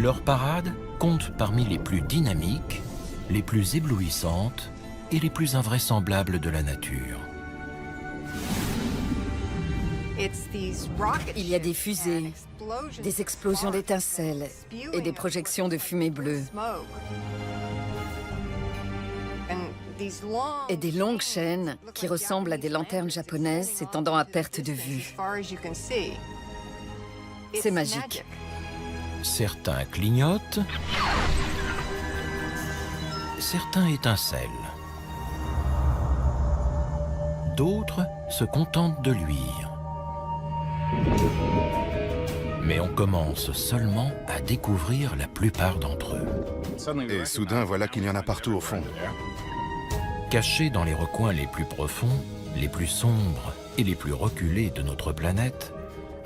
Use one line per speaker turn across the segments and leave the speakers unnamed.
Leur parade compte parmi les plus dynamiques, les plus éblouissantes et les plus invraisemblables de la nature.
Il y a des fusées, des explosions d'étincelles et des projections de fumée bleue. Et des longues chaînes qui ressemblent à des lanternes japonaises s'étendant à perte de vue. C'est magique.
Certains clignotent, certains étincellent. D'autres se contentent de luire. Mais on commence seulement à découvrir la plupart d'entre eux.
Et soudain, voilà qu'il y en a partout au fond.
Cachés dans les recoins les plus profonds, les plus sombres et les plus reculés de notre planète,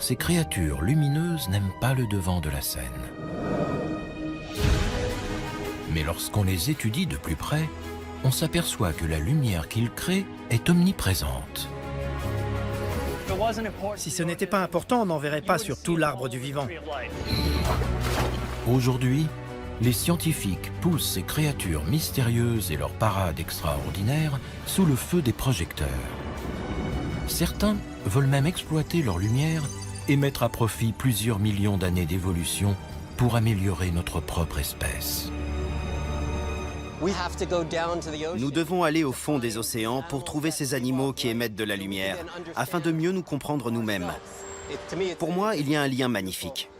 ces créatures lumineuses n'aiment pas le devant de la scène. Mais lorsqu'on les étudie de plus près, on s'aperçoit que la lumière qu'ils créent est omniprésente.
Si ce n'était pas important, on n'en verrait pas sur tout l'arbre du vivant.
Aujourd'hui, les scientifiques poussent ces créatures mystérieuses et leurs parades extraordinaires sous le feu des projecteurs. Certains veulent même exploiter leur lumière et mettre à profit plusieurs millions d'années d'évolution pour améliorer notre propre espèce.
Nous devons aller au fond des océans pour trouver ces animaux qui émettent de la lumière, afin de mieux nous comprendre nous-mêmes. Pour moi, il y a un lien magnifique.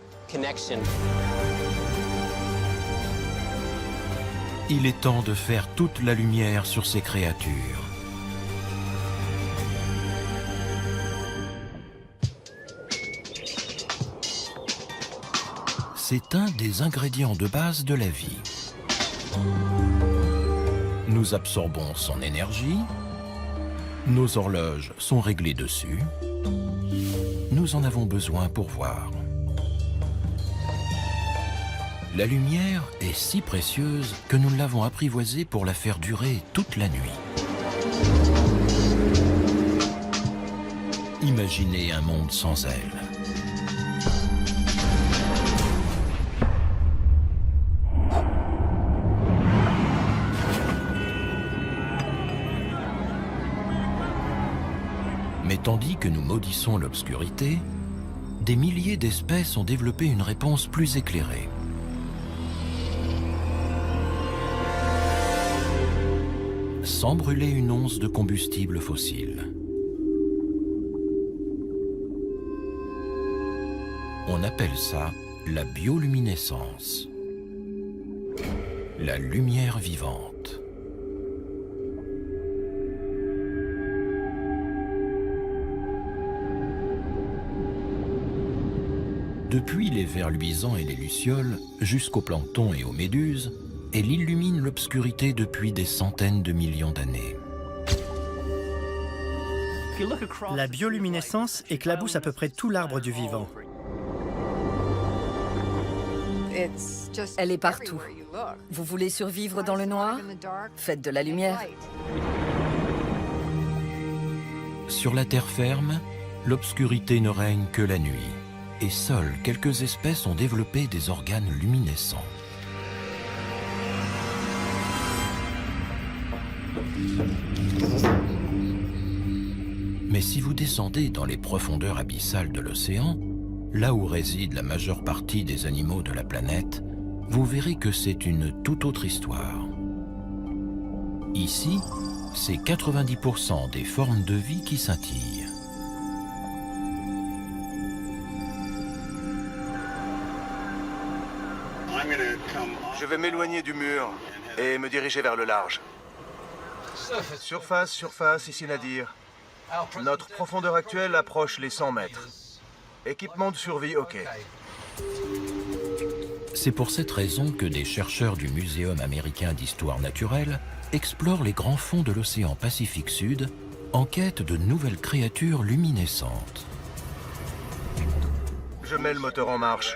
Il est temps de faire toute la lumière sur ces créatures. C'est un des ingrédients de base de la vie. Nous absorbons son énergie, nos horloges sont réglées dessus, nous en avons besoin pour voir. La lumière est si précieuse que nous l'avons apprivoisée pour la faire durer toute la nuit. Imaginez un monde sans elle. Mais tandis que nous maudissons l'obscurité, des milliers d'espèces ont développé une réponse plus éclairée. Sans brûler une once de combustible fossile. On appelle ça la bioluminescence. La lumière vivante. Depuis les vers luisants et les lucioles, jusqu'aux planctons et aux méduses, elle illumine l'obscurité depuis des centaines de millions d'années.
La bioluminescence éclabousse à peu près tout l'arbre du vivant.
Elle est partout. Vous voulez survivre dans le noir? Faites de la lumière.
Sur la terre ferme, l'obscurité ne règne que la nuit. Et seules quelques espèces ont développé des organes luminescents. Mais si vous descendez dans les profondeurs abyssales de l'océan, là où réside la majeure partie des animaux de la planète, vous verrez que c'est une toute autre histoire. Ici, c'est 90% des formes de vie qui scintillent.
Je vais m'éloigner du mur et me diriger vers le large. Surface, surface, ici Nadir. Notre profondeur actuelle approche les 100 mètres. Équipement de survie, OK.
C'est pour cette raison que des chercheurs du Muséum américain d'histoire naturelle explorent les grands fonds de l'océan Pacifique Sud en quête de nouvelles créatures luminescentes.
Je mets le moteur en marche.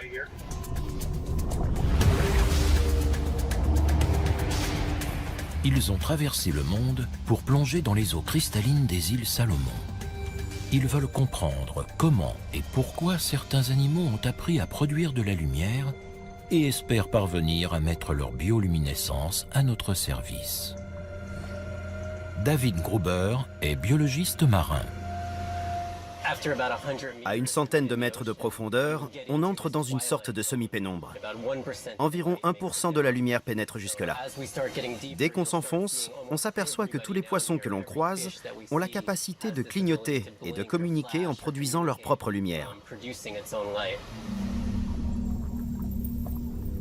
Ils ont traversé le monde pour plonger dans les eaux cristallines des îles Salomon. Ils veulent comprendre comment et pourquoi certains animaux ont appris à produire de la lumière et espèrent parvenir à mettre leur bioluminescence à notre service. David Gruber est biologiste marin.
À une centaine de mètres de profondeur, on entre dans une sorte de semi-pénombre. Environ 1% de la lumière pénètre jusque-là. Dès qu'on s'enfonce, on s'aperçoit que tous les poissons que l'on croise ont la capacité de clignoter et de communiquer en produisant leur propre lumière.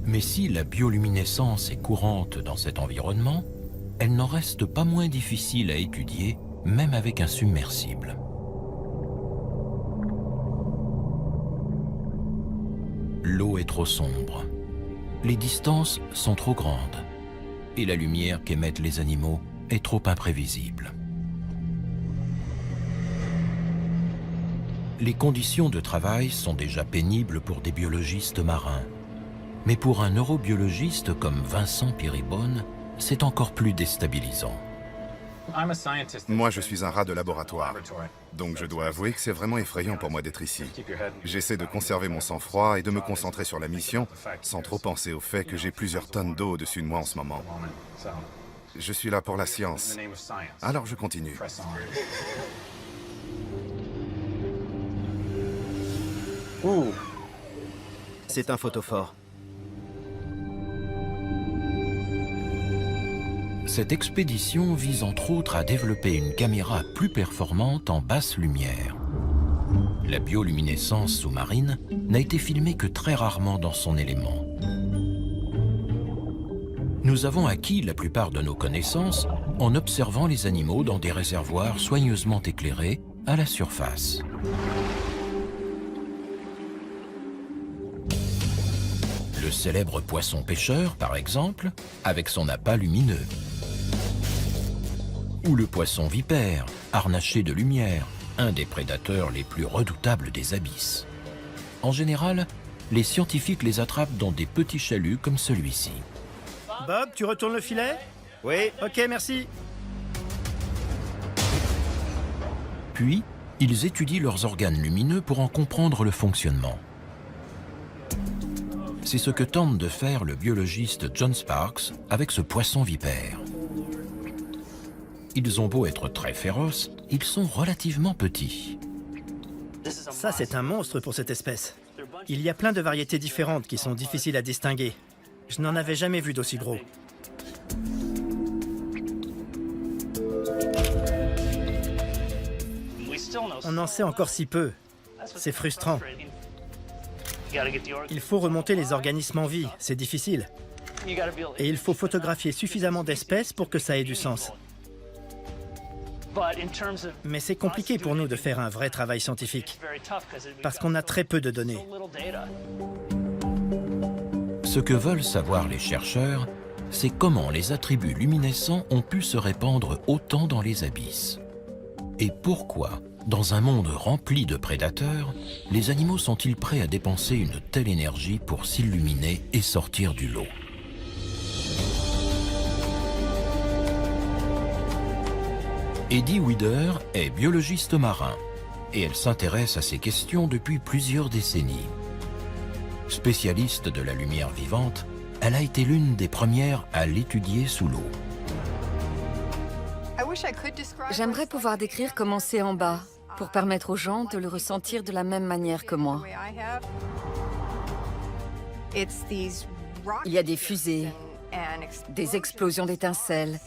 Mais si la bioluminescence est courante dans cet environnement, elle n'en reste pas moins difficile à étudier, même avec un submersible. L'eau est trop sombre, les distances sont trop grandes et la lumière qu'émettent les animaux est trop imprévisible. Les conditions de travail sont déjà pénibles pour des biologistes marins. Mais pour un neurobiologiste comme Vincent Piribone, c'est encore plus déstabilisant.
Moi, je suis un rat de laboratoire. Donc je dois avouer que c'est vraiment effrayant pour moi d'être ici. J'essaie de conserver mon sang-froid et de me concentrer sur la mission, sans trop penser au fait que j'ai plusieurs tonnes d'eau au-dessus de moi en ce moment. Je suis là pour la science. Alors je continue.
C'est un photophore.
Cette expédition vise entre autres à développer une caméra plus performante en basse lumière. La bioluminescence sous-marine n'a été filmée que très rarement dans son élément. Nous avons acquis la plupart de nos connaissances en observant les animaux dans des réservoirs soigneusement éclairés à la surface. Le célèbre poisson pêcheur, par exemple, avec son appât lumineux. Ou le poisson vipère, harnaché de lumière, un des prédateurs les plus redoutables des abysses. En général, les scientifiques les attrapent dans des petits chaluts comme celui-ci.
Bob, tu retournes le filet?
Oui.
Ok, merci.
Puis, ils étudient leurs organes lumineux pour en comprendre le fonctionnement. C'est ce que tente de faire le biologiste John Sparks avec ce poisson vipère. Ils ont beau être très féroces, ils sont relativement petits.
Ça, c'est un monstre pour cette espèce. Il y a plein de variétés différentes qui sont difficiles à distinguer. Je n'en avais jamais vu d'aussi gros. On en sait encore si peu. C'est frustrant. Il faut remonter les organismes en vie, c'est difficile. Et il faut photographier suffisamment d'espèces pour que ça ait du sens. Mais c'est compliqué pour nous de faire un vrai travail scientifique, parce qu'on a très peu de données.
Ce que veulent savoir les chercheurs, c'est comment les attributs luminescents ont pu se répandre autant dans les abysses. Et pourquoi, dans un monde rempli de prédateurs, les animaux sont-ils prêts à dépenser une telle énergie pour s'illuminer et sortir du lot? Eddie Weider est biologiste marin et elle s'intéresse à ces questions depuis plusieurs décennies. Spécialiste de la lumière vivante, elle a été l'une des premières à l'étudier sous l'eau.
J'aimerais pouvoir décrire comment c'est en bas, pour permettre aux gens de le ressentir de la même manière que moi. Il y a des fusées, des explosions d'étincelles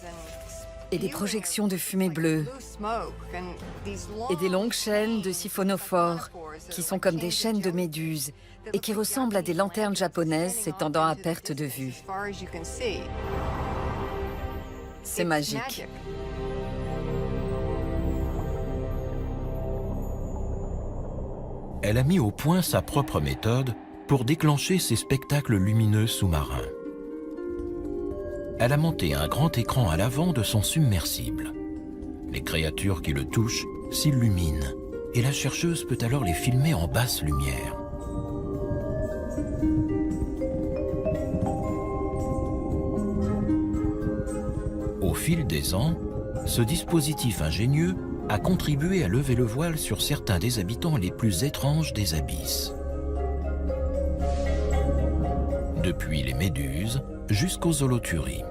et des projections de fumée bleue et des longues chaînes de siphonophores qui sont comme des chaînes de méduses et qui ressemblent à des lanternes japonaises s'étendant à perte de vue. C'est magique.
Elle a mis au point sa propre méthode pour déclencher ces spectacles lumineux sous-marins. Elle a monté un grand écran à l'avant de son submersible. Les créatures qui le touchent s'illuminent et la chercheuse peut alors les filmer en basse lumière. Au fil des ans, ce dispositif ingénieux a contribué à lever le voile sur certains des habitants les plus étranges des abysses. depuis les méduses jusqu'aux holothuries.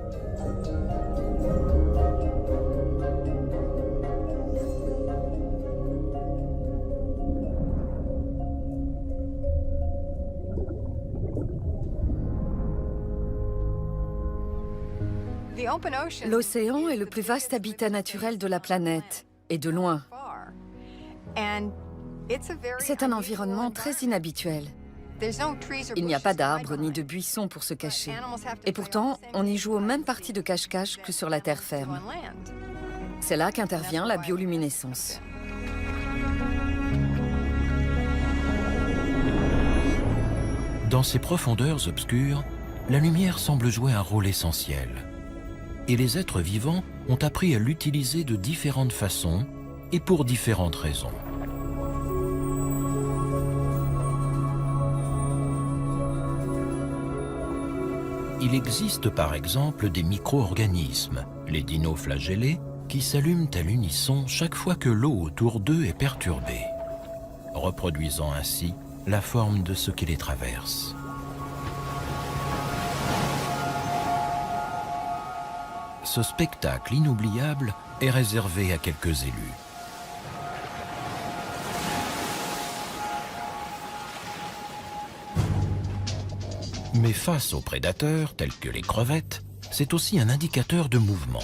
L'océan est le plus vaste habitat naturel de la planète, et de loin. C'est un environnement très inhabituel. Il n'y a pas d'arbres ni de buissons pour se cacher. Et pourtant, on y joue aux mêmes parties de cache-cache que sur la terre ferme. C'est là qu'intervient la bioluminescence.
Dans ces profondeurs obscures, la lumière semble jouer un rôle essentiel. Et les êtres vivants ont appris à l'utiliser de différentes façons et pour différentes raisons. Il existe par exemple des micro-organismes, les dinoflagellés, qui s'allument à l'unisson chaque fois que l'eau autour d'eux est perturbée, reproduisant ainsi la forme de ce qui les traverse. Ce spectacle inoubliable est réservé à quelques élus. Mais face aux prédateurs, tels que les crevettes, c'est aussi un indicateur de mouvement.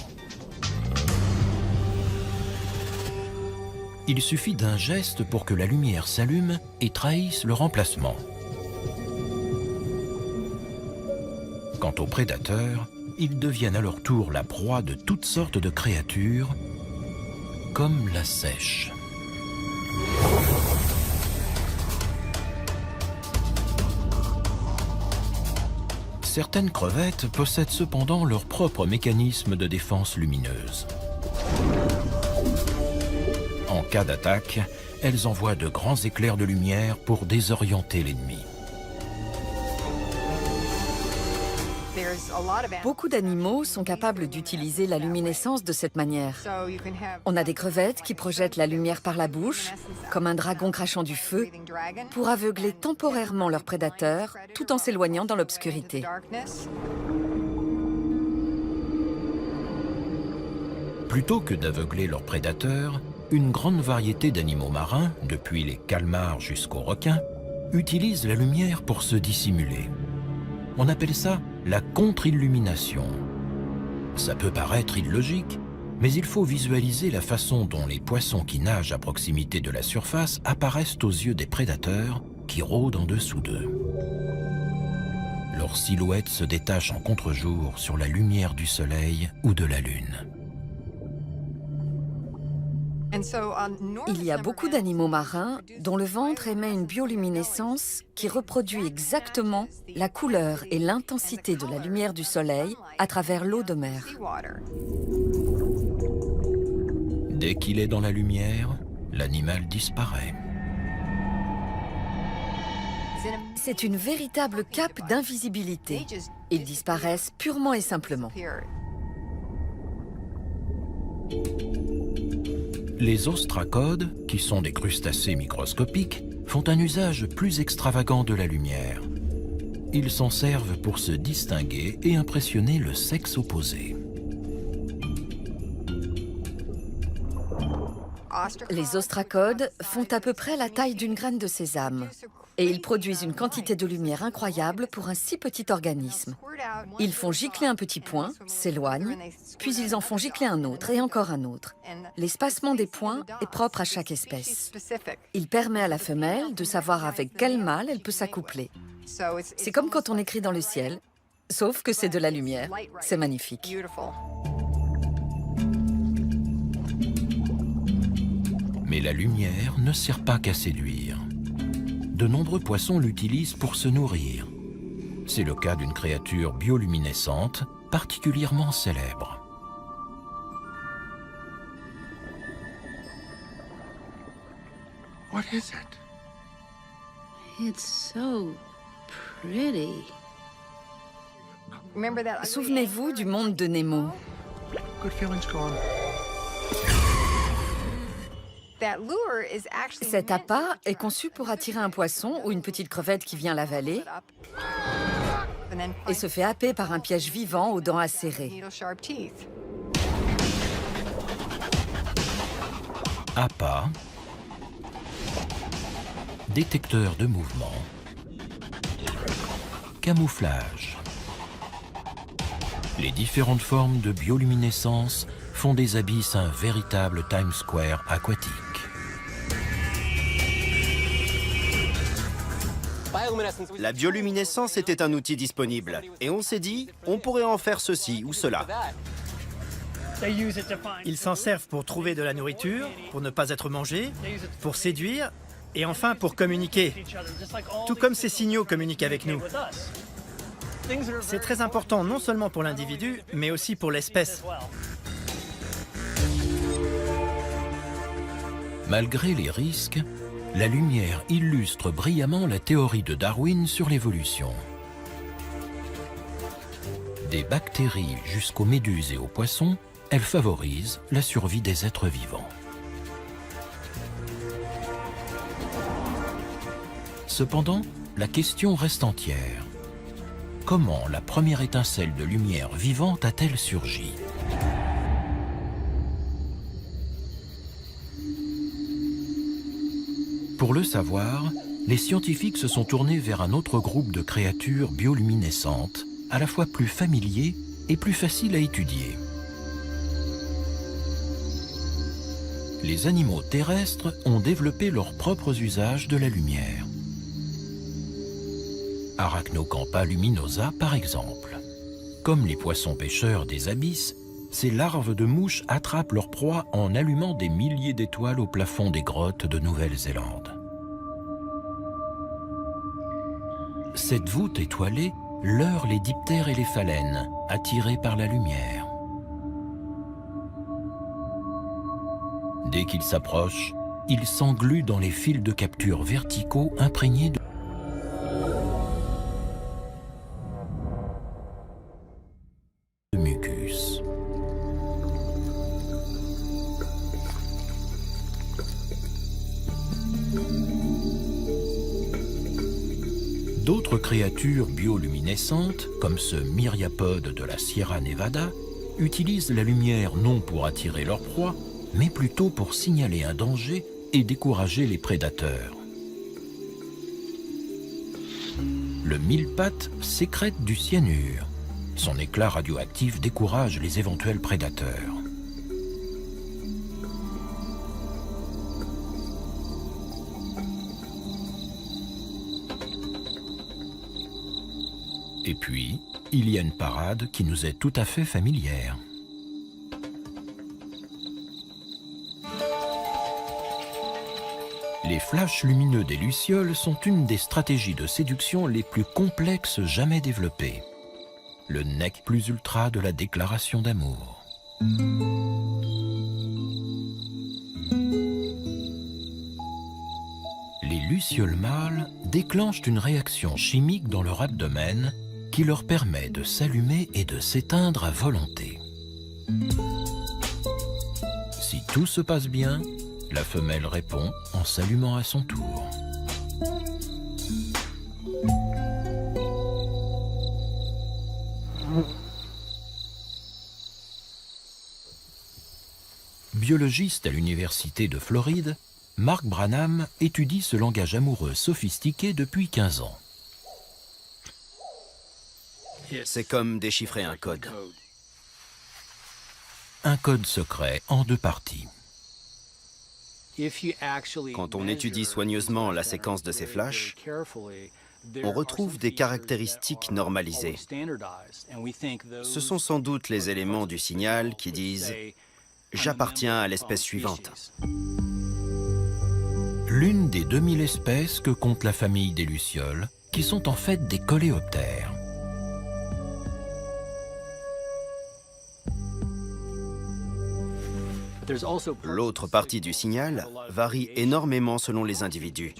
Il suffit d'un geste pour que la lumière s'allume et trahisse le remplacement. Quant aux prédateurs, ils deviennent à leur tour la proie de toutes sortes de créatures, comme la seiche. Certaines crevettes possèdent cependant leur propre mécanisme de défense lumineuse. En cas d'attaque, elles envoient de grands éclairs de lumière pour désorienter l'ennemi.
Beaucoup d'animaux sont capables d'utiliser la luminescence de cette manière. On a des crevettes qui projettent la lumière par la bouche, comme un dragon crachant du feu, pour aveugler temporairement leurs prédateurs tout en s'éloignant dans l'obscurité.
Plutôt que d'aveugler leurs prédateurs, une grande variété d'animaux marins, depuis les calmars jusqu'aux requins, utilisent la lumière pour se dissimuler. On appelle ça la contre-illumination. Ça peut paraître illogique, mais il faut visualiser la façon dont les poissons qui nagent à proximité de la surface apparaissent aux yeux des prédateurs qui rôdent en dessous d'eux. Leur silhouette se détache en contre-jour sur la lumière du soleil ou de la lune.
Il y a beaucoup d'animaux marins dont le ventre émet une bioluminescence qui reproduit exactement la couleur et l'intensité de la lumière du soleil à travers l'eau de mer.
Dès qu'il est dans la lumière, l'animal disparaît.
C'est une véritable cape d'invisibilité. Ils disparaissent purement et simplement.
Les ostracodes, qui sont des crustacés microscopiques, font un usage plus extravagant de la lumière. Ils s'en servent pour se distinguer et impressionner le sexe opposé.
Les ostracodes font à peu près la taille d'une graine de sésame. Et ils produisent une quantité de lumière incroyable pour un si petit organisme. Ils font gicler un petit point, s'éloignent, puis ils en font gicler un autre et encore un autre. L'espacement des points est propre à chaque espèce. Il permet à la femelle de savoir avec quel mâle elle peut s'accoupler. C'est comme quand on écrit dans le ciel, sauf que c'est de la lumière. C'est magnifique.
Mais la lumière ne sert pas qu'à séduire. De nombreux poissons l'utilisent pour se nourrir. C'est le cas d'une créature bioluminescente particulièrement célèbre.
What is it? It's so pretty.
Souvenez-vous du monde de Nemo.
Good feelings gone.
Cet appât est conçu pour attirer un poisson ou une petite crevette qui vient l'avaler et se fait happer par un piège vivant aux dents acérées.
Appât, détecteur de mouvement, camouflage. Les différentes formes de bioluminescence font des abysses un véritable Times Square aquatique.
La bioluminescence était un outil disponible, et on s'est dit, on pourrait en faire ceci ou cela.
Ils s'en servent pour trouver de la nourriture, pour ne pas être mangés, pour séduire, et enfin pour communiquer. Tout comme ces signaux communiquent avec nous. C'est très important non seulement pour l'individu, mais aussi pour l'espèce.
Malgré les risques, la lumière illustre brillamment la théorie de Darwin sur l'évolution. Des bactéries jusqu'aux méduses et aux poissons, elle favorise la survie des êtres vivants. Cependant, la question reste entière. Comment la première étincelle de lumière vivante a-t-elle surgi ? Pour le savoir, les scientifiques se sont tournés vers un autre groupe de créatures bioluminescentes, à la fois plus familier et plus facile à étudier. Les animaux terrestres ont développé leurs propres usages de la lumière. Arachnocampa luminosa, par exemple. Comme les poissons pêcheurs des abysses, ces larves de mouches attrapent leur proie en allumant des milliers d'étoiles au plafond des grottes de Nouvelle-Zélande. Cette voûte étoilée leurre les diptères et les phalènes, attirés par la lumière. Dès qu'ils s'approchent, ils s'engluent dans les fils de capture verticaux imprégnés de mucus. D'autres créatures bioluminescentes, comme ce myriapode de la Sierra Nevada, utilisent la lumière non pour attirer leur proie, mais plutôt pour signaler un danger et décourager les prédateurs. Le mille-pattes sécrète du cyanure. Son éclat radioactif décourage les éventuels prédateurs. Et puis, il y a une parade qui nous est tout à fait familière. Les flashs lumineux des lucioles sont une des stratégies de séduction les plus complexes jamais développées. Le nec plus ultra de la déclaration d'amour. Les lucioles mâles déclenchent une réaction chimique dans leur abdomen qui leur permet de s'allumer et de s'éteindre à volonté. Si tout se passe bien, la femelle répond en s'allumant à son tour. Biologiste à l'université de Floride, Mark Branham étudie ce langage amoureux sophistiqué depuis 15 ans.
C'est comme déchiffrer un code.
Un code secret en 2 parties.
Quand on étudie soigneusement la séquence de ces flashs, on retrouve des caractéristiques normalisées. Ce sont sans doute les éléments du signal qui disent « J'appartiens à l'espèce suivante ».
L'une des 2000 espèces que compte la famille des lucioles, qui sont en fait des coléoptères.
L'autre partie du signal varie énormément selon les individus.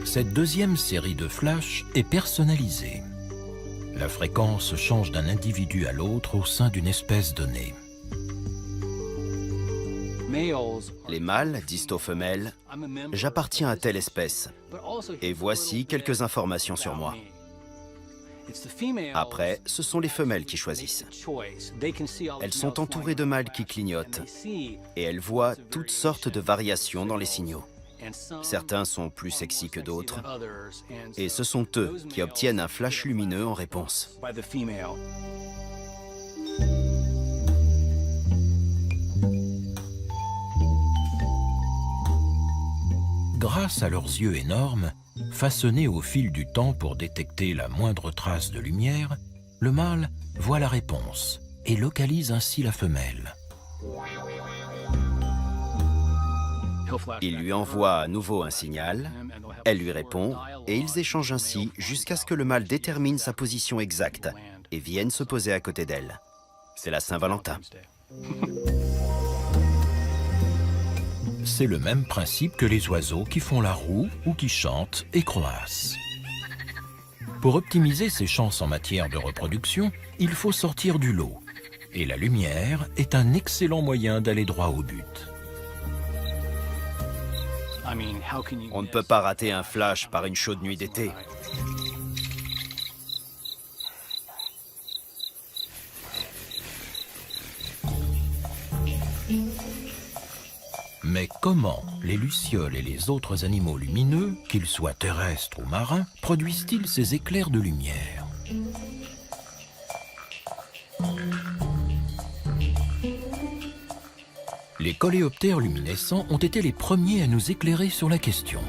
Cette deuxième série de flashs est personnalisée. La fréquence change d'un individu à l'autre au sein d'une espèce donnée.
Les mâles disent aux femelles « J'appartiens à telle espèce, et voici quelques informations sur moi ». Après, ce sont les femelles qui choisissent. Elles sont entourées de mâles qui clignotent, et elles voient toutes sortes de variations dans les signaux. Certains sont plus sexy que d'autres, et ce sont eux qui obtiennent un flash lumineux en réponse.
Grâce à leurs yeux énormes, façonnés au fil du temps pour détecter la moindre trace de lumière, le mâle voit la réponse et localise ainsi la femelle.
Il lui envoie à nouveau un signal, elle lui répond, et ils échangent ainsi jusqu'à ce que le mâle détermine sa position exacte et vienne se poser à côté d'elle. C'est la Saint-Valentin.
C'est le même principe que les oiseaux qui font la roue ou qui chantent et croassent. Pour optimiser ses chances en matière de reproduction, il faut sortir du lot. Et la lumière est un excellent moyen d'aller droit au but.
On ne peut pas rater un flash par une chaude nuit d'été.
Mais comment les lucioles et les autres animaux lumineux, qu'ils soient terrestres ou marins, produisent-ils ces éclairs de lumière? Les coléoptères luminescents ont été les premiers à nous éclairer sur la question.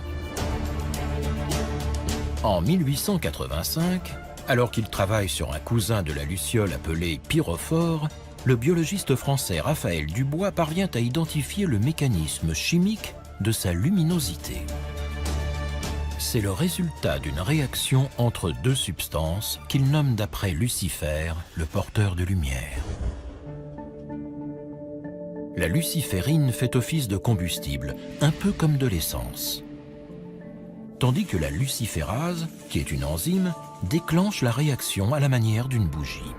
En 1885, alors qu'il travaille sur un cousin de la luciole appelé pyrophore, le biologiste français Raphaël Dubois parvient à identifier le mécanisme chimique de sa luminosité. C'est le résultat d'une réaction entre deux substances qu'il nomme d'après Lucifer, le porteur de lumière. La luciférine fait office de combustible, un peu comme de l'essence. Tandis que la luciférase, qui est une enzyme, déclenche la réaction à la manière d'une bougie.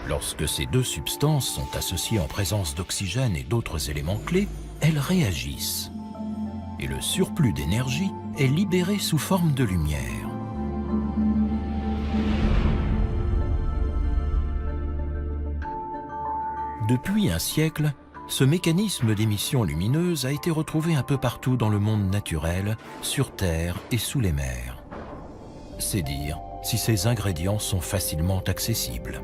Lorsque ces deux substances sont associées en présence d'oxygène et d'autres éléments clés, elles réagissent. Et le surplus d'énergie est libéré sous forme de lumière. Depuis un siècle, ce mécanisme d'émission lumineuse a été retrouvé un peu partout dans le monde naturel, sur Terre et sous les mers. C'est dire si ces ingrédients sont facilement accessibles.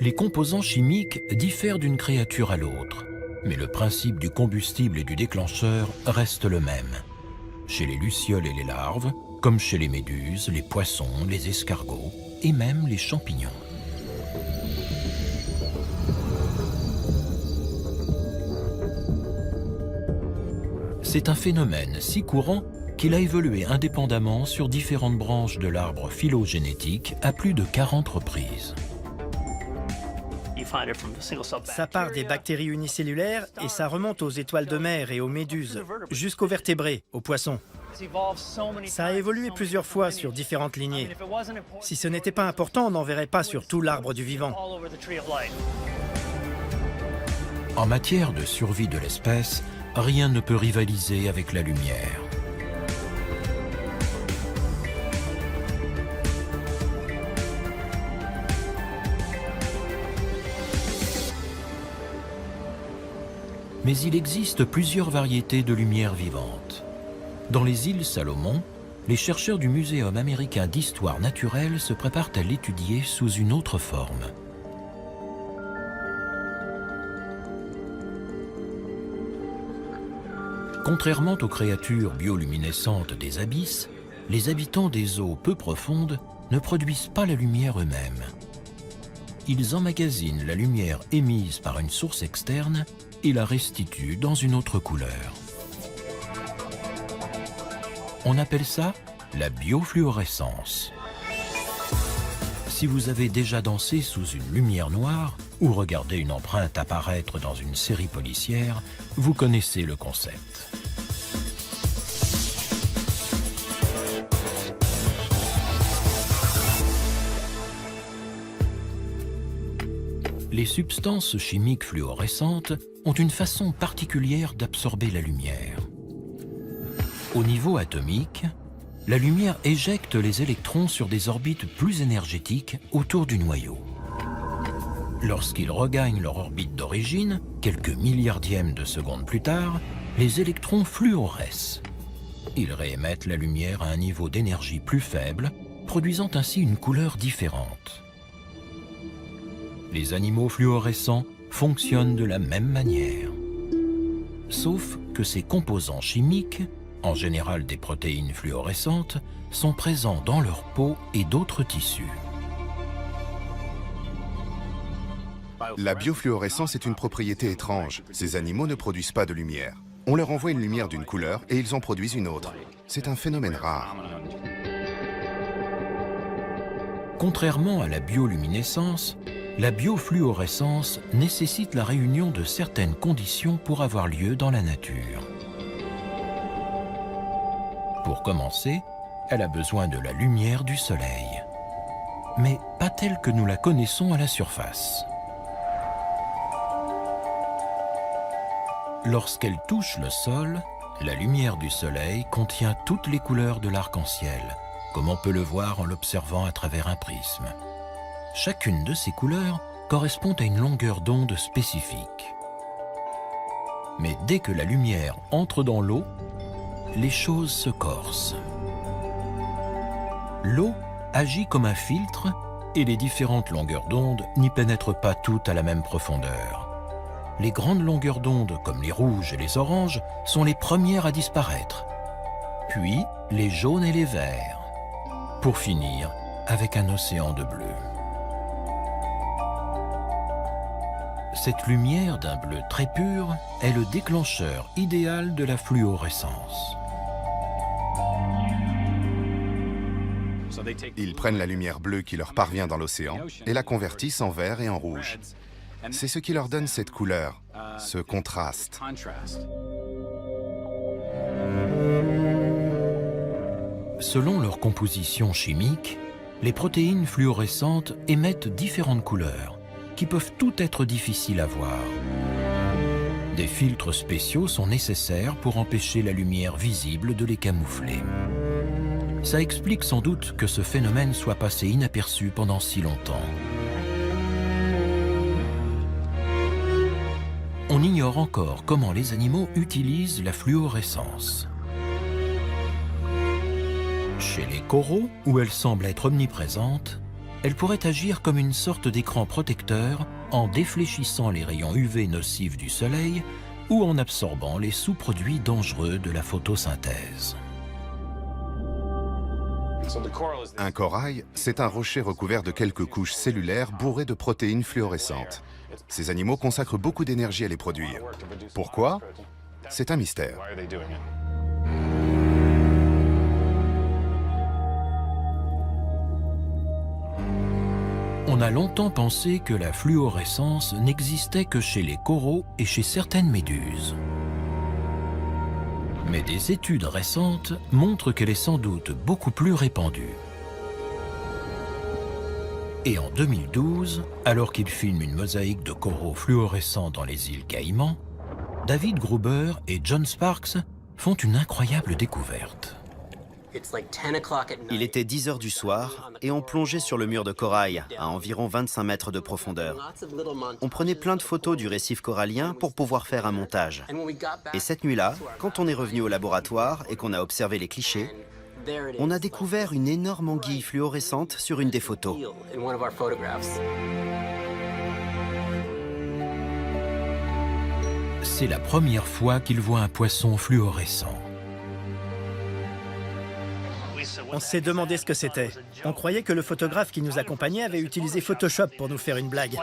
Les composants chimiques diffèrent d'une créature à l'autre, mais le principe du combustible et du déclencheur reste le même. Chez les lucioles et les larves, comme chez les méduses, les poissons, les escargots et même les champignons. C'est un phénomène si courant qu'il a évolué indépendamment sur différentes branches de l'arbre phylogénétique à plus de 40 reprises.
Ça part des bactéries unicellulaires et ça remonte aux étoiles de mer et aux méduses, jusqu'aux vertébrés, aux poissons. Ça a évolué plusieurs fois sur différentes lignées. Si ce n'était pas important, on n'en verrait pas sur tout l'arbre du vivant.
En matière de survie de l'espèce, rien ne peut rivaliser avec la lumière. Mais il existe plusieurs variétés de lumière vivante. Dans les îles Salomon, les chercheurs du Muséum américain d'histoire naturelle se préparent à l'étudier sous une autre forme. Contrairement aux créatures bioluminescentes des abysses, les habitants des eaux peu profondes ne produisent pas la lumière eux-mêmes. Ils emmagasinent la lumière émise par une source externe et la restituent dans une autre couleur. On appelle ça la biofluorescence. Si vous avez déjà dansé sous une lumière noire ou regardé une empreinte apparaître dans une série policière, vous connaissez le concept. Les substances chimiques fluorescentes ont une façon particulière d'absorber la lumière. Au niveau atomique, la lumière éjecte les électrons sur des orbites plus énergétiques autour du noyau. Lorsqu'ils regagnent leur orbite d'origine, quelques milliardièmes de secondes plus tard, les électrons fluorescent. Ils réémettent la lumière à un niveau d'énergie plus faible, produisant ainsi une couleur différente. Les animaux fluorescents fonctionnent de la même manière. Sauf que ces composants chimiques, en général des protéines fluorescentes, sont présents dans leur peau et d'autres tissus.
La biofluorescence est une propriété étrange. Ces animaux ne produisent pas de lumière. On leur envoie une lumière d'une couleur et ils en produisent une autre. C'est un phénomène rare.
Contrairement à la bioluminescence, la biofluorescence nécessite la réunion de certaines conditions pour avoir lieu dans la nature. Pour commencer, elle a besoin de la lumière du soleil. Mais pas telle que nous la connaissons à la surface. Lorsqu'elle touche le sol, la lumière du soleil contient toutes les couleurs de l'arc-en-ciel, comme on peut le voir en l'observant à travers un prisme. Chacune de ces couleurs correspond à une longueur d'onde spécifique. Mais dès que la lumière entre dans l'eau, les choses se corsent. L'eau agit comme un filtre et les différentes longueurs d'onde n'y pénètrent pas toutes à la même profondeur. Les grandes longueurs d'onde, comme les rouges et les oranges, sont les premières à disparaître. Puis les jaunes et les verts. Pour finir avec un océan de bleu. Cette lumière d'un bleu très pur est le déclencheur idéal de la fluorescence.
Ils prennent la lumière bleue qui leur parvient dans l'océan et la convertissent en vert et en rouge. C'est ce qui leur donne cette couleur, ce contraste.
Selon leur composition chimique, les protéines fluorescentes émettent différentes couleurs, qui peuvent toutes être difficiles à voir. Des filtres spéciaux sont nécessaires pour empêcher la lumière visible de les camoufler. Ça explique sans doute que ce phénomène soit passé inaperçu pendant si longtemps. On ignore encore comment les animaux utilisent la fluorescence. Chez les coraux, où elle semble être omniprésente, elle pourrait agir comme une sorte d'écran protecteur en défléchissant les rayons UV nocifs du soleil ou en absorbant les sous-produits dangereux de la photosynthèse.
Un corail, c'est un rocher recouvert de quelques couches cellulaires bourrées de protéines fluorescentes. Ces animaux consacrent beaucoup d'énergie à les produire. Pourquoi? C'est un mystère.
On a longtemps pensé que la fluorescence n'existait que chez les coraux et chez certaines méduses. Mais des études récentes montrent qu'elle est sans doute beaucoup plus répandue. Et en 2012, alors qu'il filme une mosaïque de coraux fluorescents dans les îles Caïmans, David Gruber et John Sparks font une incroyable découverte.
Il était 10 heures du soir et on plongeait sur le mur de corail à environ 25 mètres de profondeur. On prenait plein de photos du récif corallien pour pouvoir faire un montage. Et cette nuit-là, quand on est revenu au laboratoire et qu'on a observé les clichés, on a découvert une énorme anguille fluorescente sur une des photos.
C'est la première fois qu'ils voient un poisson fluorescent.
On s'est demandé ce que c'était. On croyait que le photographe qui nous accompagnait avait utilisé Photoshop pour nous faire une blague.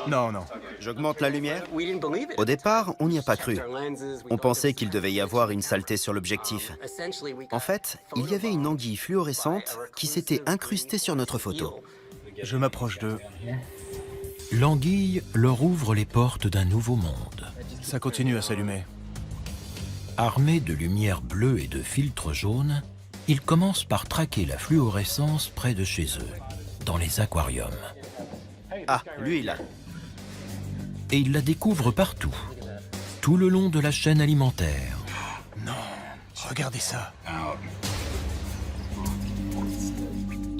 Non, non.
J'augmente la lumière. Au départ, on n'y a pas cru. On pensait qu'il devait y avoir une saleté sur l'objectif. En fait, il y avait une anguille fluorescente qui s'était incrustée sur notre photo.
Je m'approche d'eux.
L'anguille leur ouvre les portes d'un nouveau monde.
Ça continue à s'allumer.
Armés de lumière bleue et de filtres jaunes, ils commencent par traquer la fluorescence près de chez eux, dans les aquariums.
Ah, lui là.
et ils la découvrent partout, tout le long de la chaîne alimentaire.
Non, regardez ça.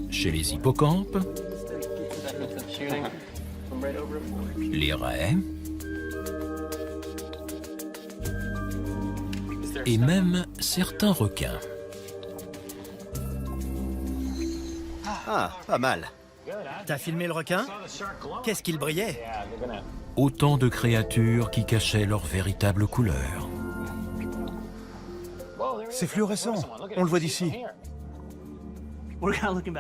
Chez les hippocampes, les raies et même certains requins.
Ah, pas mal.
T'as filmé le requin? Qu'est-ce qu'il brillait?
Autant de créatures qui cachaient leur véritable couleur.
C'est fluorescent, on le voit d'ici.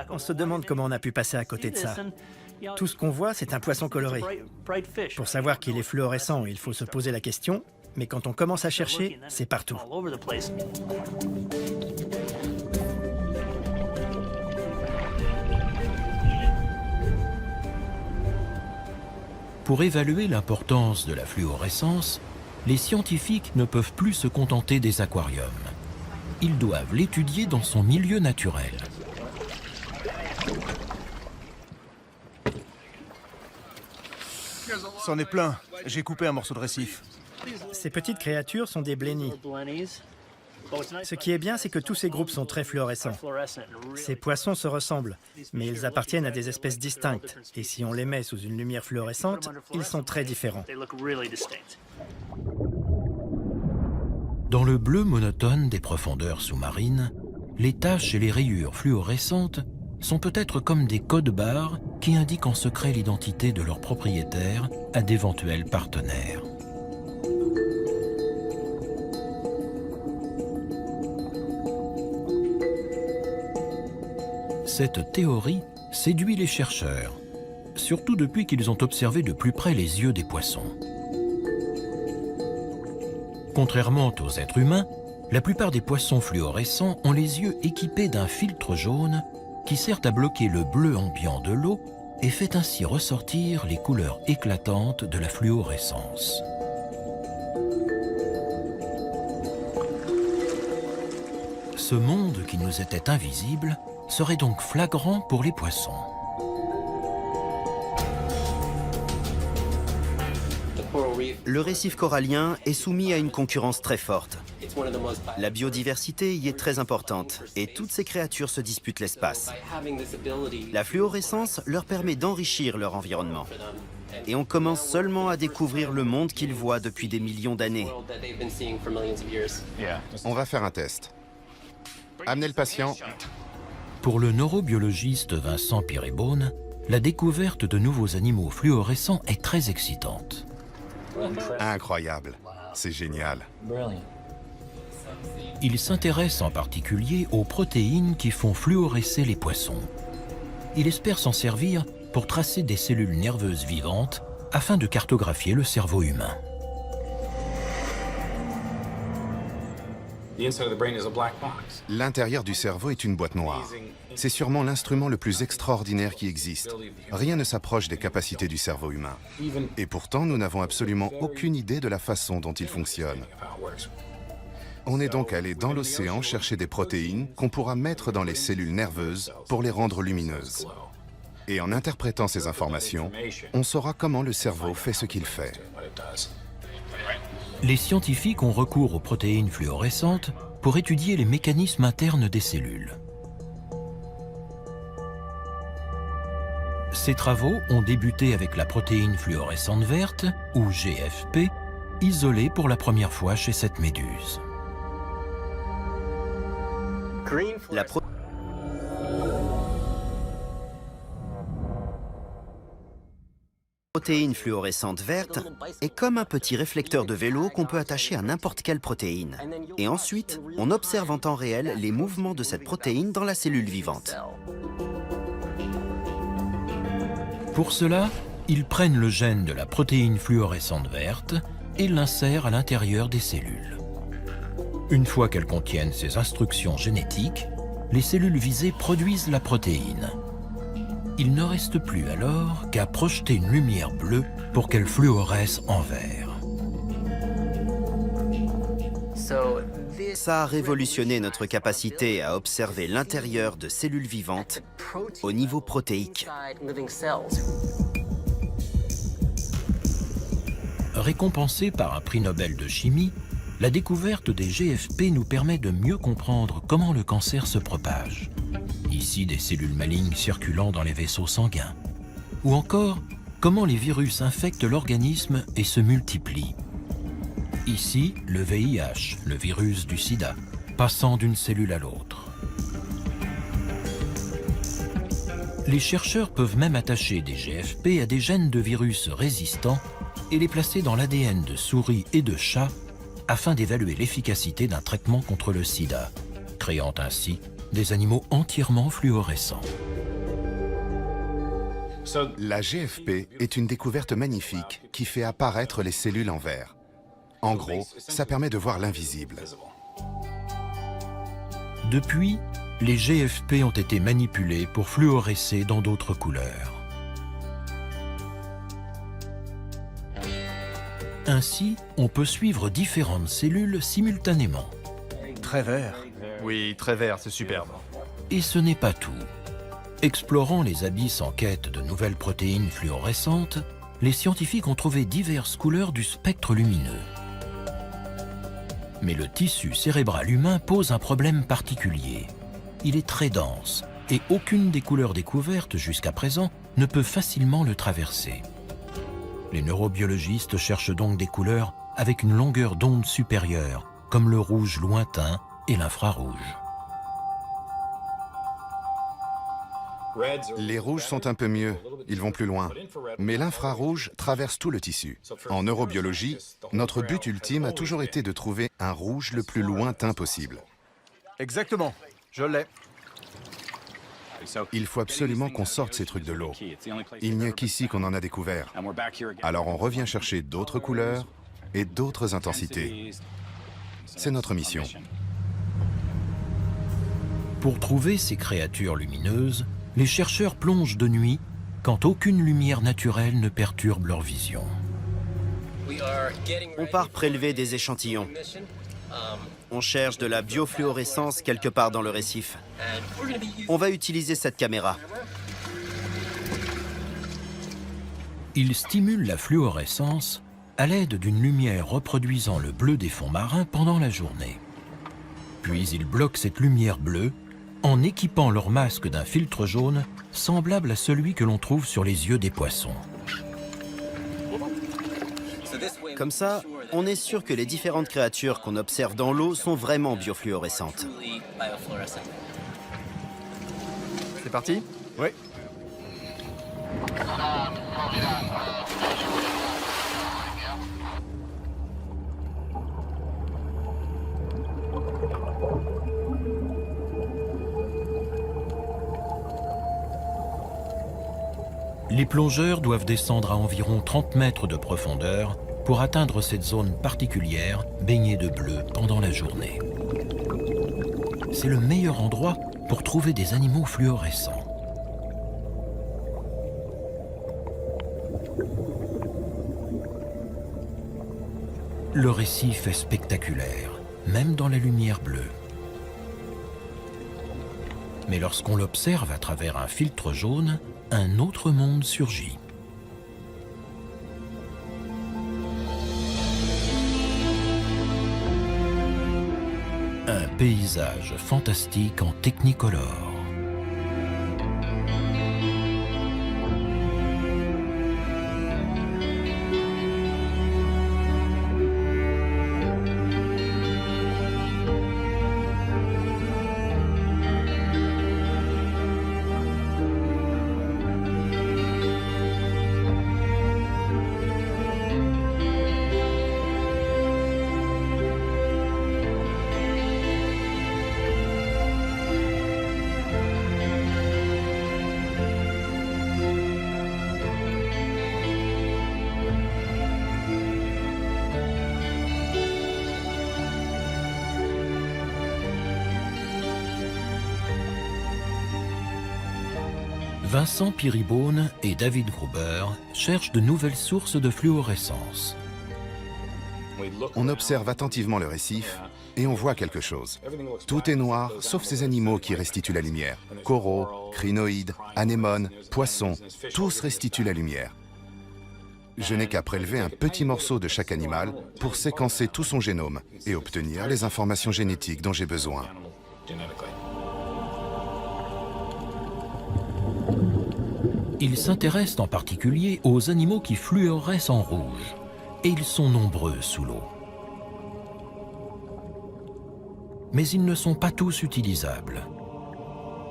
On se demande comment on a pu passer à côté de ça. Tout ce qu'on voit, c'est un poisson coloré. Pour savoir qu'il est fluorescent, il faut se poser la question, mais quand on commence à chercher, c'est partout.
Pour évaluer l'importance de la fluorescence, les scientifiques ne peuvent plus se contenter des aquariums. Ils doivent l'étudier dans son milieu naturel.
C'en est plein. J'ai coupé un morceau de récif.
Ces petites créatures sont des blennies. Ce qui est bien, c'est que tous ces groupes sont très fluorescents. Ces poissons se ressemblent, mais ils appartiennent à des espèces distinctes. Et si on les met sous une lumière fluorescente, ils sont très différents.
Dans le bleu monotone des profondeurs sous-marines, les taches et les rayures fluorescentes sont peut-être comme des codes-barres qui indiquent en secret l'identité de leurs propriétaires à d'éventuels partenaires. Cette théorie séduit les chercheurs, surtout depuis qu'ils ont observé de plus près les yeux des poissons. Contrairement aux êtres humains, la plupart des poissons fluorescents ont les yeux équipés d'un filtre jaune qui sert à bloquer le bleu ambiant de l'eau et fait ainsi ressortir les couleurs éclatantes de la fluorescence. Ce monde qui nous était invisible serait donc flagrant pour les poissons.
Le récif corallien est soumis à une concurrence très forte. La biodiversité y est très importante et toutes ces créatures se disputent l'espace. La fluorescence leur permet d'enrichir leur environnement. Et on commence seulement à découvrir le monde qu'ils voient depuis des millions d'années.
On va faire un test. Amenez le patient.
Pour le neurobiologiste Vincent Pirébonne, la découverte de nouveaux animaux fluorescents est très excitante.
Incroyable. C'est génial.
Il s'intéresse en particulier aux protéines qui font fluorescer les poissons. Il espère s'en servir pour tracer des cellules nerveuses vivantes afin de cartographier le cerveau humain.
L'intérieur du cerveau est une boîte noire. C'est sûrement l'instrument le plus extraordinaire qui existe. Rien ne s'approche des capacités du cerveau humain. Et pourtant, nous n'avons absolument aucune idée de la façon dont il fonctionne. On est donc allé dans l'océan chercher des protéines qu'on pourra mettre dans les cellules nerveuses pour les rendre lumineuses. Et en interprétant ces informations, on saura comment le cerveau fait ce qu'il fait.
Les scientifiques ont recours aux protéines fluorescentes pour étudier les mécanismes internes des cellules. Ces travaux ont débuté avec la protéine fluorescente verte, ou GFP, isolée pour la première fois chez cette méduse.
La protéine fluorescente verte est comme un petit réflecteur de vélo qu'on peut attacher à n'importe quelle protéine. Et ensuite, on observe en temps réel les mouvements de cette protéine dans la cellule vivante.
Pour cela, ils prennent le gène de la protéine fluorescente verte et l'insèrent à l'intérieur des cellules. Une fois qu'elles contiennent ces instructions génétiques, les cellules visées produisent la protéine. Il ne reste plus alors qu'à projeter une lumière bleue pour qu'elle fluoresce en vert.
Ça a révolutionné notre capacité à observer l'intérieur de cellules vivantes au niveau protéique.
Récompensée par un prix Nobel de chimie, la découverte des GFP nous permet de mieux comprendre comment le cancer se propage. Ici, des cellules malignes circulant dans les vaisseaux sanguins. Ou encore, comment les virus infectent l'organisme et se multiplient. Ici, le VIH, le virus du sida, passant d'une cellule à l'autre. Les chercheurs peuvent même attacher des GFP à des gènes de virus résistants et les placer dans l'ADN de souris et de chats afin d'évaluer l'efficacité d'un traitement contre le sida, créant ainsi des animaux entièrement fluorescents.
La GFP est une découverte magnifique qui fait apparaître les cellules en vert. En gros, ça permet de voir l'invisible.
Depuis, les GFP ont été manipulés pour fluorescer dans d'autres couleurs. Ainsi, on peut suivre différentes cellules simultanément.
Très vert.
Oui, très vert, c'est superbe.
Et ce n'est pas tout. Explorant les abysses en quête de nouvelles protéines fluorescentes, les scientifiques ont trouvé diverses couleurs du spectre lumineux. Mais le tissu cérébral humain pose un problème particulier. Il est très dense et aucune des couleurs découvertes jusqu'à présent ne peut facilement le traverser. Les neurobiologistes cherchent donc des couleurs avec une longueur d'onde supérieure, comme le rouge lointain et l'infrarouge.
Les rouges sont un peu mieux, ils vont plus loin. Mais l'infrarouge traverse tout le tissu. En neurobiologie, notre but ultime a toujours été de trouver un rouge le plus lointain possible.
Exactement. Je l'ai.
Il faut absolument qu'on sorte ces trucs de l'eau. Il n'y a qu'ici qu'on en a découvert. Alors on revient chercher d'autres couleurs et d'autres intensités. C'est notre mission.
Pour trouver ces créatures lumineuses, les chercheurs plongent de nuit quand aucune lumière naturelle ne perturbe leur vision.
On part prélever des échantillons. On cherche de la biofluorescence quelque part dans le récif. On va utiliser cette caméra.
Ils stimulent la fluorescence à l'aide d'une lumière reproduisant le bleu des fonds marins pendant la journée. Puis ils bloquent cette lumière bleue en équipant leur masque d'un filtre jaune semblable à celui que l'on trouve sur les yeux des poissons.
Comme ça, on est sûr que les différentes créatures qu'on observe dans l'eau sont vraiment biofluorescentes.
C'est parti?
Oui.
Les plongeurs doivent descendre à environ 30 mètres de profondeur pour atteindre cette zone particulière baignée de bleu pendant la journée. C'est le meilleur endroit pour trouver des animaux fluorescents. Le récif est spectaculaire, même dans la lumière bleue. Mais lorsqu'on l'observe à travers un filtre jaune, un autre monde surgit. Un paysage fantastique en technicolor. Vincent Piribone et David Gruber cherchent de nouvelles sources de fluorescence.
On observe attentivement le récif et on voit quelque chose. Tout est noir, sauf ces animaux qui restituent la lumière. Coraux, crinoïdes, anémones, poissons, tous restituent la lumière. Je n'ai qu'à prélever un petit morceau de chaque animal pour séquencer tout son génome et obtenir les informations génétiques dont j'ai besoin.
Ils s'intéressent en particulier aux animaux qui fluorescent en rouge, et ils sont nombreux sous l'eau. Mais ils ne sont pas tous utilisables.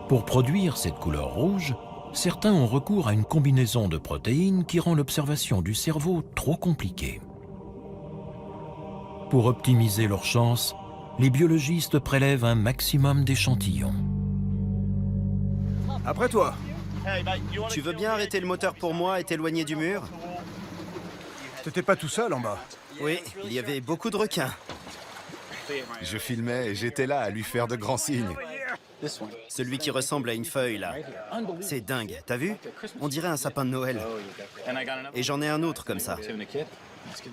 Pour produire cette couleur rouge, certains ont recours à une combinaison de protéines qui rend l'observation du cerveau trop compliquée. Pour optimiser leurs chances, les biologistes prélèvent un maximum d'échantillons.
Après toi.
Tu veux bien arrêter le moteur pour moi et t'éloigner du mur?
T'étais pas tout seul en bas.
Oui, il y avait beaucoup de requins.
Je filmais et j'étais là à lui faire de grands signes.
Celui qui ressemble à une feuille, là. C'est dingue, t'as vu? On dirait un sapin de Noël. Et j'en ai un autre comme ça.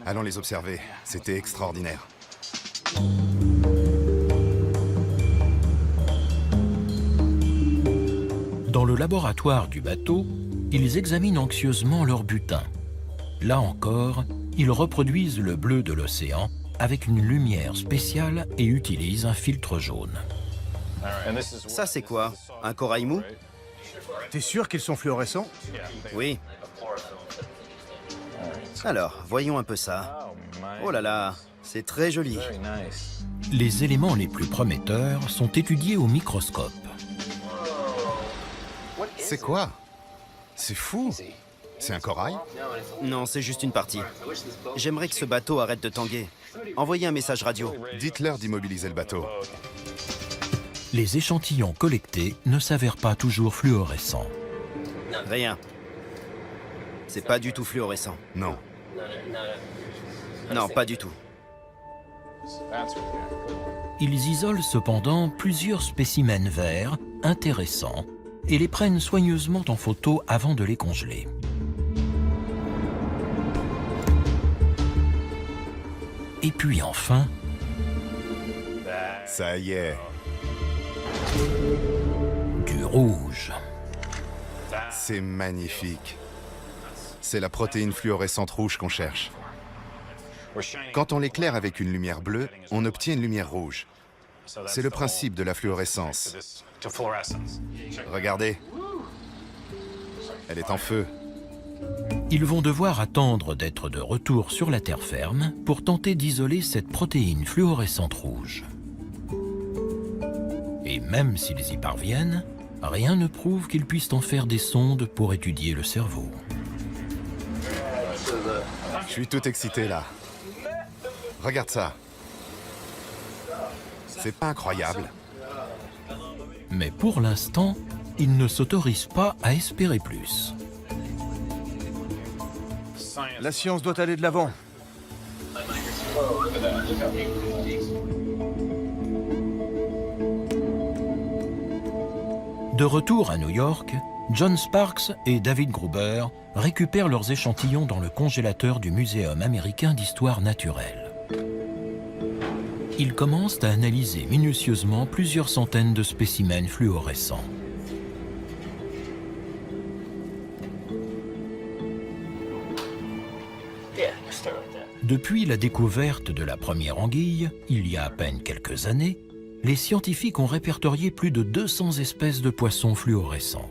Allons les observer, c'était extraordinaire.
Dans le laboratoire du bateau, ils examinent anxieusement leur butin. Là encore, ils reproduisent le bleu de l'océan avec une lumière spéciale et utilisent un filtre jaune.
Ça, c'est quoi? Un corail mou?
T'es sûr qu'ils sont fluorescents?
Oui. Alors, voyons un peu ça. Oh là là, c'est très joli.
Les éléments les plus prometteurs sont étudiés au microscope.
C'est quoi? C'est fou! C'est un corail?
Non, c'est juste une partie. J'aimerais que ce bateau arrête de tanguer. Envoyez un message radio.
Dites-leur d'immobiliser le bateau.
Les échantillons collectés ne s'avèrent pas toujours fluorescents.
Rien. C'est pas du tout fluorescent.
Non.
Non, pas du tout.
Ils isolent cependant plusieurs spécimens verts intéressants et les prennent soigneusement en photo avant de les congeler. Et puis enfin...
Ça y est.
Du rouge.
C'est magnifique. C'est la protéine fluorescente rouge qu'on cherche. Quand on l'éclaire avec une lumière bleue, on obtient une lumière rouge. C'est le principe de la fluorescence. Regardez. Elle est en feu.
Ils vont devoir attendre d'être de retour sur la terre ferme pour tenter d'isoler cette protéine fluorescente rouge. Et même s'ils y parviennent, rien ne prouve qu'ils puissent en faire des sondes pour étudier le cerveau.
Je suis tout excité là. Regarde ça. C'est pas incroyable?
Mais pour l'instant, ils ne s'autorisent pas à espérer plus.
La science doit aller de l'avant.
De retour à New York, John Sparks et David Gruber récupèrent leurs échantillons dans le congélateur du Muséum américain d'histoire naturelle. Ils commencent à analyser minutieusement plusieurs centaines de spécimens fluorescents. Depuis la découverte de la première anguille, il y a à peine quelques années, les scientifiques ont répertorié plus de 200 espèces de poissons fluorescents.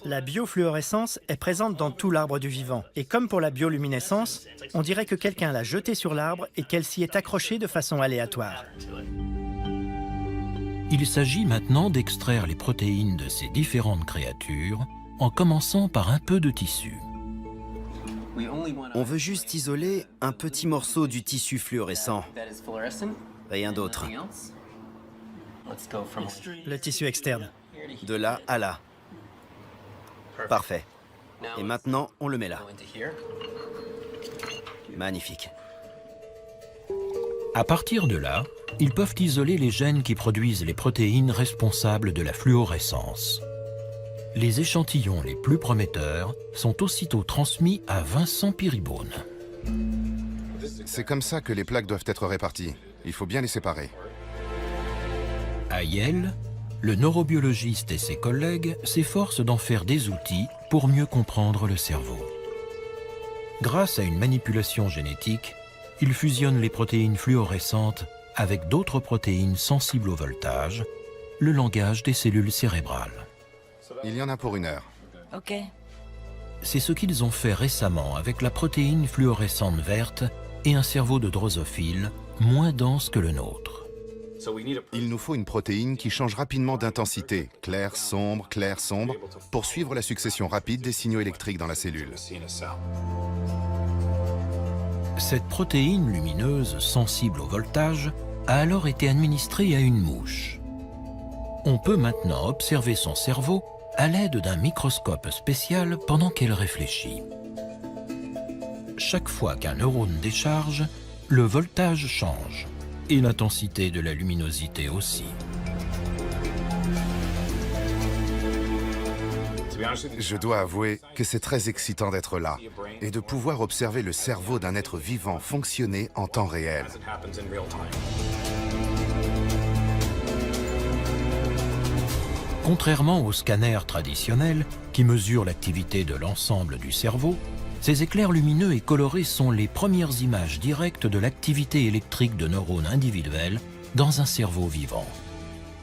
La biofluorescence est présente dans tout l'arbre du vivant. Et comme pour la bioluminescence, on dirait que quelqu'un l'a jetée sur l'arbre et qu'elle s'y est accrochée de façon aléatoire.
Il s'agit maintenant d'extraire les protéines de ces différentes créatures en commençant par un peu de tissu.
On veut juste isoler un petit morceau du tissu fluorescent. Rien d'autre.
Le tissu externe.
De là à là. Parfait. Et maintenant, on le met là. Magnifique.
À partir de là, ils peuvent isoler les gènes qui produisent les protéines responsables de la fluorescence. Les échantillons les plus prometteurs sont aussitôt transmis à Vincent Piribone.
C'est comme ça que les plaques doivent être réparties. Il faut bien les séparer.
À Yale, le neurobiologiste et ses collègues s'efforcent d'en faire des outils pour mieux comprendre le cerveau. Grâce à une manipulation génétique, il fusionne les protéines fluorescentes avec d'autres protéines sensibles au voltage, le langage des cellules cérébrales.
Il y en a pour 1 heure.
Ok.
C'est ce qu'ils ont fait récemment avec la protéine fluorescente verte et un cerveau de drosophile moins dense que le nôtre.
Il nous faut une protéine qui change rapidement d'intensité, clair, sombre, pour suivre la succession rapide des signaux électriques dans la cellule.
Cette protéine lumineuse sensible au voltage a alors été administrée à une mouche. On peut maintenant observer son cerveau à l'aide d'un microscope spécial pendant qu'elle réfléchit. Chaque fois qu'un neurone décharge, le voltage change et l'intensité de la luminosité aussi.
Je dois avouer que c'est très excitant d'être là et de pouvoir observer le cerveau d'un être vivant fonctionner en temps réel.
Contrairement aux scanners traditionnels qui mesurent l'activité de l'ensemble du cerveau, ces éclairs lumineux et colorés sont les premières images directes de l'activité électrique de neurones individuels dans un cerveau vivant.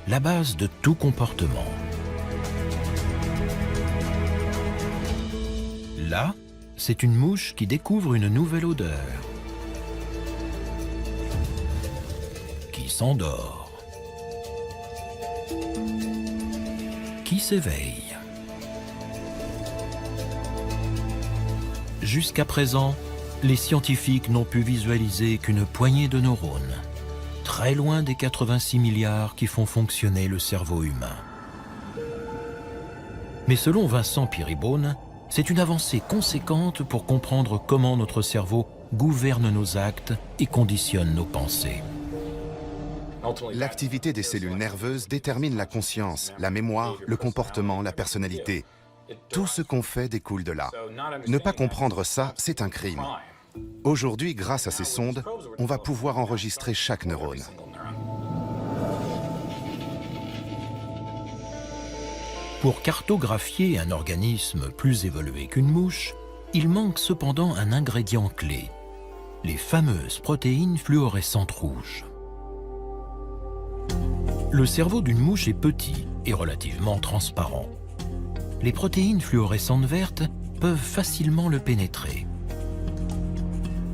La base de tout comportement. Là, c'est une mouche qui découvre une nouvelle odeur, qui s'endort, qui s'éveille. Jusqu'à présent, les scientifiques n'ont pu visualiser qu'une poignée de neurones, très loin des 86 milliards qui font fonctionner le cerveau humain. Mais selon Vincent Peerybone, c'est une avancée conséquente pour comprendre comment notre cerveau gouverne nos actes et conditionne nos pensées.
L'activité des cellules nerveuses détermine la conscience, la mémoire, le comportement, la personnalité. Tout ce qu'on fait découle de là. Ne pas comprendre ça, c'est un crime. Aujourd'hui, grâce à ces sondes, on va pouvoir enregistrer chaque neurone.
Pour cartographier un organisme plus évolué qu'une mouche, il manque cependant un ingrédient clé, les fameuses protéines fluorescentes rouges. Le cerveau d'une mouche est petit et relativement transparent. Les protéines fluorescentes vertes peuvent facilement le pénétrer.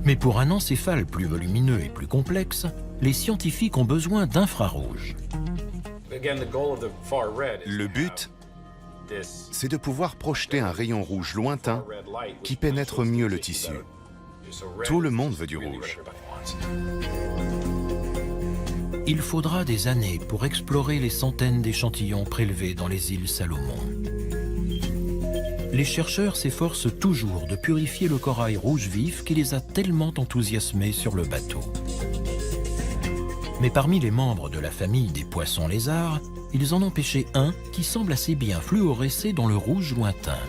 Mais pour un encéphale plus volumineux et plus complexe, les scientifiques ont besoin d'infrarouge.
Le but, c'est de pouvoir projeter un rayon rouge lointain qui pénètre mieux le tissu. Tout le monde veut du rouge.
Il faudra des années pour explorer les centaines d'échantillons prélevés dans les îles Salomon. Les chercheurs s'efforcent toujours de purifier le corail rouge vif qui les a tellement enthousiasmés sur le bateau. Mais parmi les membres de la famille des poissons lézards, ils en ont pêché un qui semble assez bien fluorescer dans le rouge lointain.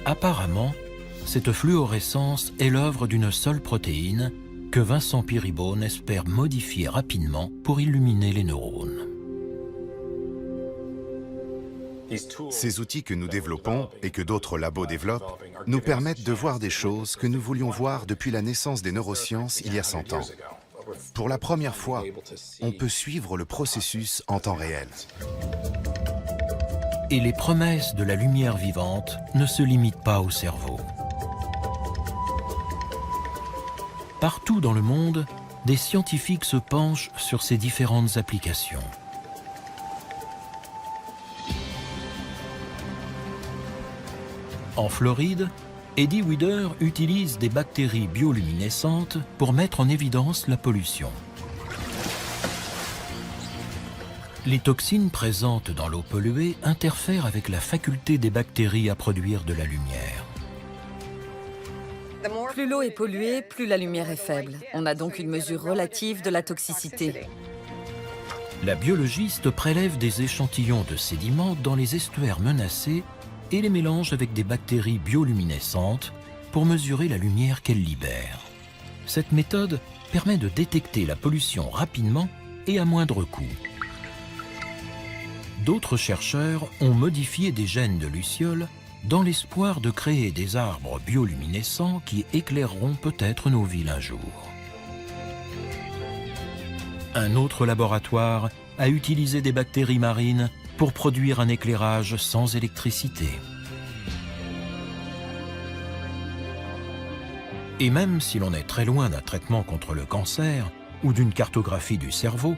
Apparemment, cette fluorescence est l'œuvre d'une seule protéine que Vincent Peerybone espère modifier rapidement pour illuminer les neurones.
Ces outils que nous développons et que d'autres labos développent nous permettent de voir des choses que nous voulions voir depuis la naissance des neurosciences il y a 100 ans. Pour la première fois, on peut suivre le processus en temps réel.
Et les promesses de la lumière vivante ne se limitent pas au cerveau. Partout dans le monde, des scientifiques se penchent sur ces différentes applications. En Floride, Eddie Weider utilise des bactéries bioluminescentes pour mettre en évidence la pollution. Les toxines présentes dans l'eau polluée interfèrent avec la faculté des bactéries à produire de la lumière.
Plus l'eau est polluée, plus la lumière est faible. On a donc une mesure relative de la toxicité.
La biologiste prélève des échantillons de sédiments dans les estuaires menacés et les mélange avec des bactéries bioluminescentes pour mesurer la lumière qu'elles libèrent. Cette méthode permet de détecter la pollution rapidement et à moindre coût. d'autres chercheurs ont modifié des gènes de lucioles dans l'espoir de créer des arbres bioluminescents qui éclaireront peut-être nos villes un jour. Un autre laboratoire a utilisé des bactéries marines pour produire un éclairage sans électricité. Et même si l'on est très loin d'un traitement contre le cancer ou d'une cartographie du cerveau,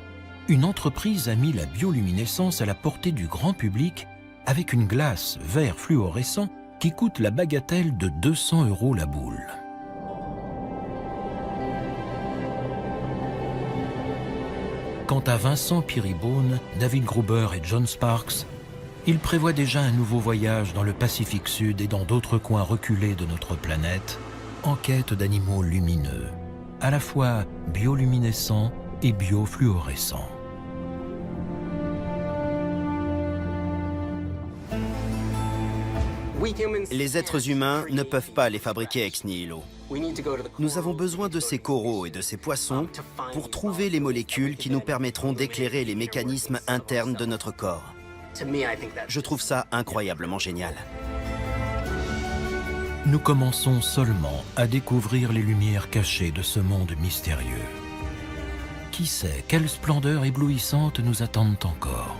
une entreprise a mis la bioluminescence à la portée du grand public avec une glace vert fluorescent qui coûte la bagatelle de 200 € la boule. Quant à Vincent Peerybone, David Gruber et John Sparks, ils prévoient déjà un nouveau voyage dans le Pacifique Sud et dans d'autres coins reculés de notre planète, en quête d'animaux lumineux, à la fois bioluminescents et biofluorescents.
Les êtres humains ne peuvent pas les fabriquer ex nihilo. Nous avons besoin de ces coraux et de ces poissons pour trouver les molécules qui nous permettront d'éclairer les mécanismes internes de notre corps. Je trouve ça incroyablement génial.
Nous commençons seulement à découvrir les lumières cachées de ce monde mystérieux. Qui sait quelles splendeurs éblouissantes nous attendent encore?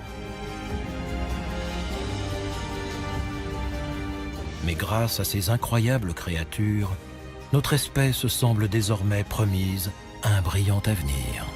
Mais grâce à ces incroyables créatures, notre espèce semble désormais promise à un brillant avenir.